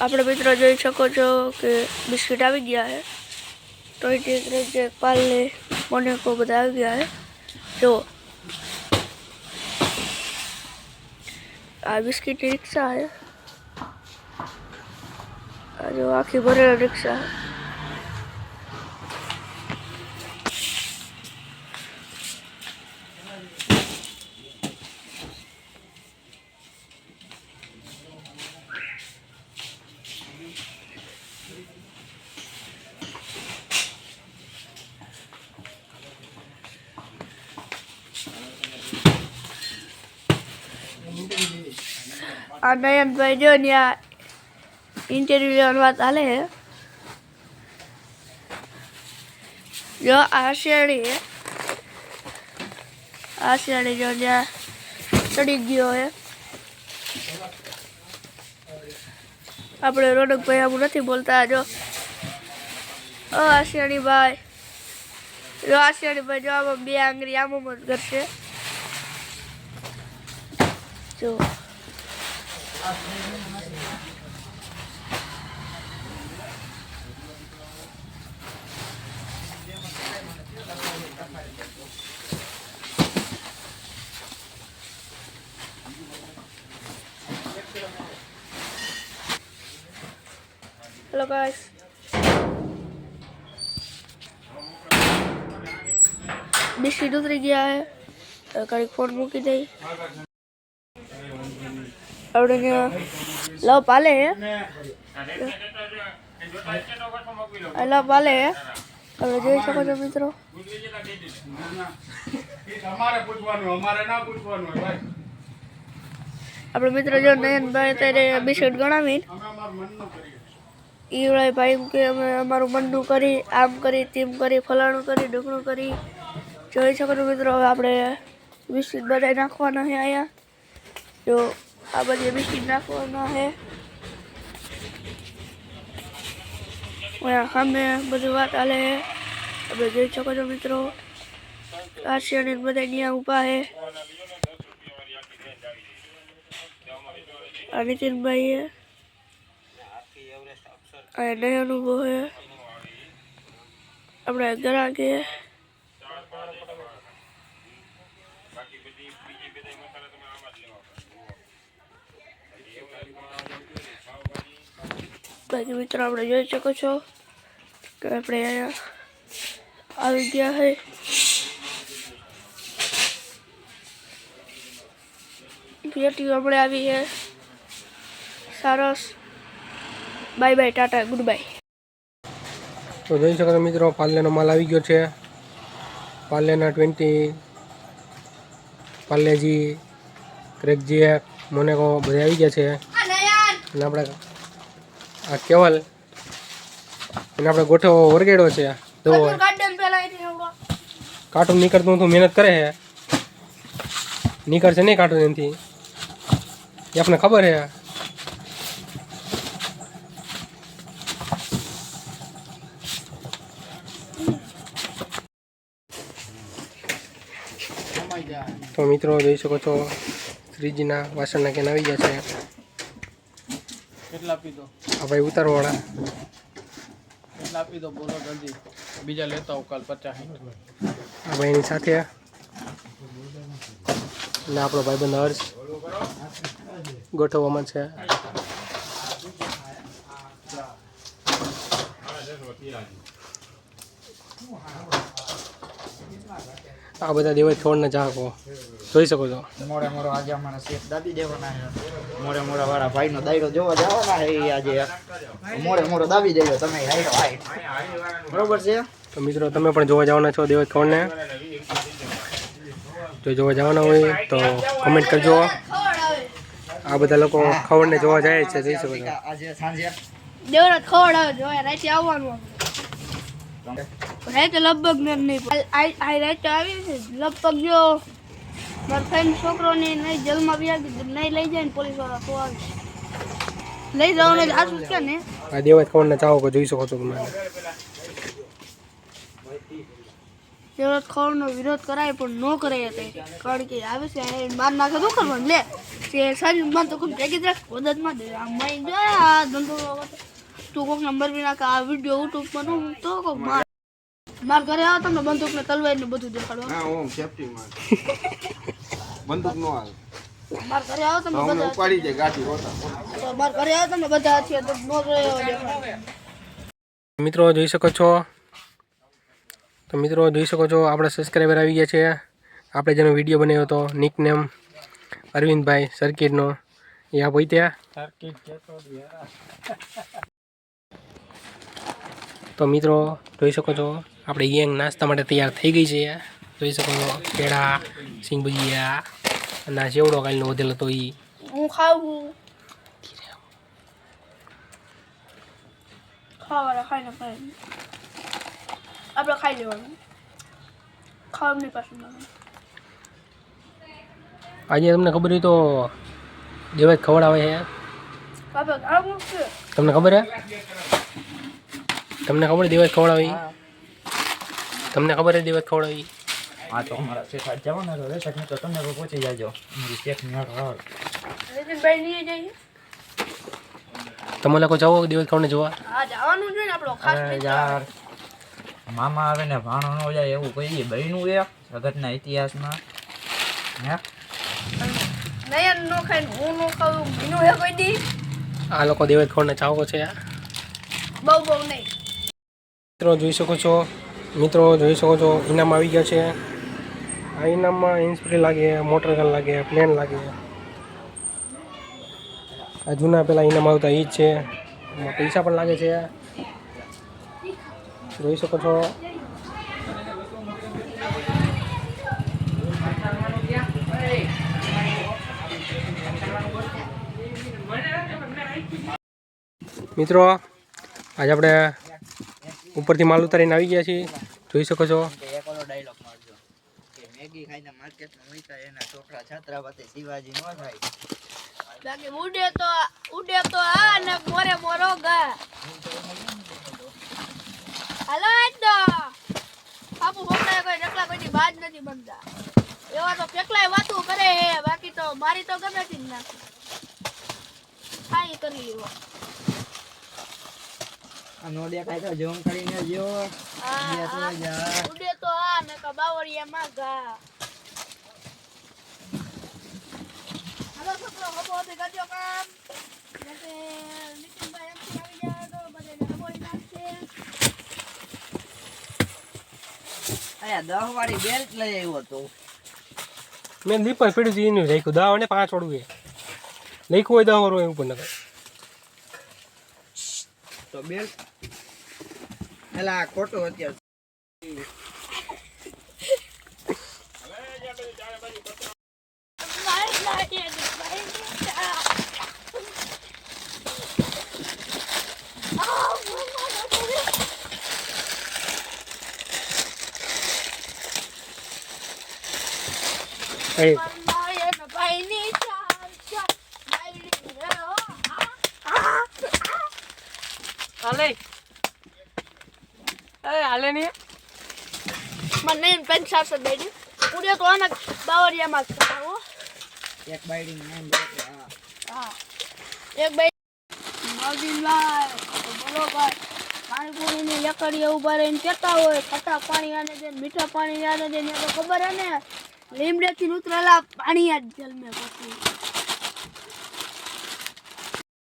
આપણે મિત્રો જોઈ શકો છો કે બિસ્કિટ આવી ગયા છે। તો જે પાર્લે મોનેકો બધા આવી ગયા છે। જો આ બિસ્કિટની રિક્ષા છે। આ જો આખી ભરેલી રિક્ષા है। आ नयन भाई जो इंटरव्यू लेवन बात हाले है। जो आशियाणी है, आशियाणी जो चढ़ी गयो है। अपने रोनक भाई हम नहीं बोलता जो आशियाणी भाई, जो आशियाणी भाई जो आम बे आंगળી आम मत करशे। जो हेलो गाइस, बिस्किट उतरी गया है। कड़ी फोन मूकी दे लव पाले है, लव पाले है। હવે જોઈ શકો છો મિત્રો। આપણે મિત્રો જો નયનભાઈ અત્યારે બિસ્કિટ ગણાવી ઈ ભાઈ એમ કે અમે અમારું મનનું કરી, આમ કરી, તેમ કરી, ફલાણું કરી, ઢોકણું કરી। જોઈ શકો છો મિત્રો। હવે આપણે બિસ્કિટ બધા નાખવાના છે અહીંયા। જો આ બધી બિસ્કિટ નાખવાના છે। સામે બધી વાત હાલે છે। તમે જોઈ શકો છો મિત્રો। આશિયાની બધા ત્યાં ઊભા છે। આ નીતિનભાઈ है, नया अनुभव है। अपना ग्राहक है। बाकी मित्र आप જોઈ શકો છો કે આપણે અહીંયા આવી ગયા है। પેટી આપણે આવી है। સરસ, bye bye, tata, goodbye. तो જોઈ શકો છો મિત્રો, પાર્લેનો માલ આવી ગયો છે। પાર્લેના 20, પાર્લેજી, ક્રેકજેક, મોનેકો બધા આવી ગયા છે। અને આપણે આ કેવલ એને આપણે ગોઠવો વરગેડો છે। તો કાર્ટૂન નીકળતું તો મહેનત કરે છે, નીકળશે નહીં કાર્ટૂન એનાથી, એ આપણને ખબર છે। તો મિત્રો જોઈ શકો છો શ્રીજીના વાસણના કેન આવી ગયા છે। કેટલા પીધો આ ભાઈ ઉતારવાળા, કેટલા પીધો બોલો જલ્દી, બીજા લેતા આવું કાલ 50। આ ભાઈની સાથે અને આપણો ભાઈબંધ હર્ષ ગોઠવવામાં છે। આ બધા દેવાય છોડને ચાહકો જોઈ શકો છો। મોડે મોડો આજે અમારા શેઠ દાદી દેવાના છે। મોડે મોડા વાળા ભાઈનો દાયરો જોવા જવાના છે। આજે મોડે મોડો દાબી દેજો તમે, હાઈડો હાઈડ, બરોબર છે। તો મિત્રો તમે પણ જોવા જવાના છો દેવાય છોડને? જો જોવા જવાના હોય તો કમેન્ટ કરજો। આ બધા લોકો ખવડને જોવા જાય છે, જોઈ શકો છો। આજે સાંજે દેવરાજ ખવડ આવે જો રાતે આવવાનું। રાતે લગભગ નહીં, આ રાતે આવી છે લગભગ। જો મારા ફ્રેન્ડ છોકરોને નહીં જેલમાં બી નહીં લઈ જાય ને પોલીસ વાળા તો આવે લઈ જવાનું આસું છે ને। આ દેવાય ખવડને ચાહકો જોઈ શકો છો તમે। જરૂરત ખોરનો વિરોધ કરાય પણ ન કરાય તે કારણ કે આવે છે એ માર નાખે તો કરવાનું લે તે સારી માં તો કોઈ ભેગી રાખ મદદમાં દે આ મઈ જો આ ધંધો તું કોક નંબર બી નાખ આ વિડિયો યુટ્યુબ પર તો કોક માર ઘરે આવો તમને બંદૂક ને તલવાર ને બધું દેખાડવા હા ઓમ સેફટી માં બંદૂક નો આવે માર ઘરે આવો તમે બધા ઉપાડી જાય ગાડી હોતા તો માર ઘરે આવો તમે બધા છે તો નો રહ્યો દેખાડવા મિત્રો જોઈ શકો છો આપણા સબસ્ક્રાઈબર આવી ગયા છે આપણે જેનો વિડીયો બનાવ્યો હતો નિકનેમ અરવિંદભાઈ સર્કિટનો એ આ પહોંચ્યા તો મિત્રો જોઈ શકો છો આપણે ગેંગ નાસ્તા માટે તૈયાર થઈ ગઈ છે જોઈ શકો છો પેડા સિંગ ભજીયા અને આ ચેવડો કાલનો વધેલો હતો એ હું ખાવું ખાવાના ખાઈને ખાઈને આપણે ખાઈ લેવાનું ખાવાની પાછું આજે તમને ખબર હોય તો દેવાજ ખવડાવે છે બાબા આવું છે તમને ખબર હે તમને ખબર દેવાજ ખવડાવી તમને ખબર હે દેવાજ ખવડાવી હા તો અમારા શેઠ જવાના તો રેસટ તો તમે પહોંચી જાજો અમારી શેઠની હાર નીતિનભાઈ નહીં જઈએ તમે લોકો જાઓ દેવાજ ખવડાવને જોવા હા જવાનું જોઈએ ને આપણો ખાસ અરે યાર મામા આવે ને ભાણો ન જાય એવું કહીએ બહેનું એ જગતના ઇતિહાસમાં હે નયન નો ખાઈને હું નો ખાવું બીનું હે કોઈ દી આ લોકો દેવાજ ખવડાવને ચાહકો છે બહુ બહુ નહીં મિત્રો જોઈ શકો છો ઇનામ આવી ગયા છે આ ઇનામમાં ઇન્સ્પ્રી લાગે મોટર ગન લાગે પ્લેન લાગે આ જૂના પેલા ઇનામ આવતા એ જ છે એમાં પૈસા પણ લાગે છે જોઈ શકો છો મિત્રો આજે આપણે ઉપરથી માલ ઉતારીને આવી ગયા છીએ જોઈ શકો છો એક ઓલો ડાયલોગ મારજો કે મેગી ખાઈને માર્કેટમાં મૂક્યા એના છોકરા છાત્રાપતિ શિવાજી નો થાય બાકી ઉડે તો આ ને મોરે મોરો ગા હાલો તો બાપુ બોકડા કોઈ રકલા કોઈ બાજ નથી બનતા એવા તો પેકલાય વાતું કરે હે બાકી તો મારી તો ગમે છે ના કાઈ કરી લેવો આ નો દેખાય તો જોમ કરીને જો ઉડે તો આ ને કા બાવળિયા માં ગા હાલો છોકરો હબો તે ગજો કામ એટલે નીતિનભાઈ એમ આવી જાય તો બધાને હબોઈ નાખશે અરે 10 વાળી બેલ્ટ લઈ આવ્યો તો મેં દીપર પીડ્યું હતું એનું રાખ્યું 10 અને 5 વાળું એ લખ્યું હોય 10 વાળું એવું પણ નકર તો બેલ્ટ એલા ખોટું અત્યારે હાલે નહીં મને પેન્સા સે બેડી ઉડે તો આના બાવળિયા માં ખાવો એક બાઈડિંગ નામ હા હા એક બાઈ નવીન લાય બોલો ભાઈ પાણીપુરી ની લકડીએ ઉભા રહીને કેતા હોય ખટા પાણી આને દે મીઠા પાણી આને દે ને તો ખબર હે ને લીમડે થી ઉતરેલા પાણી આ જલ મે પછી